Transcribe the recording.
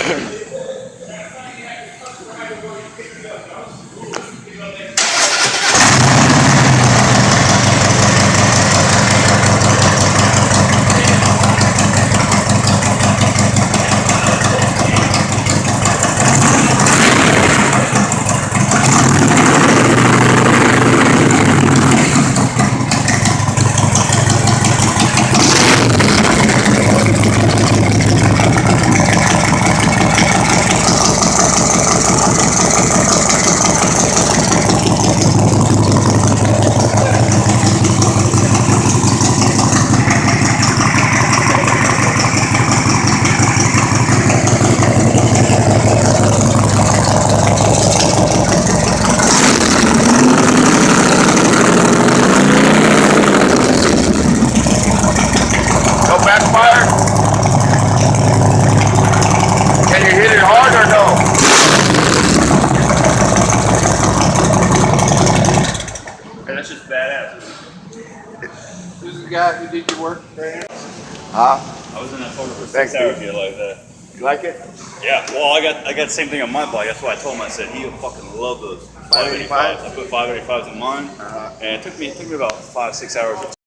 No backfire? Can you hit it hard or no? Hey, that's just badass. Who's the guy who did your work right now? I was in that photo for Thanks, 6 hours dude. here like that. You like it? Yeah, well, I got the same thing on my bike. That's why I told him. I said he'll fucking love those 585s. I put 585s in mine, and it took me about 5-6 hours.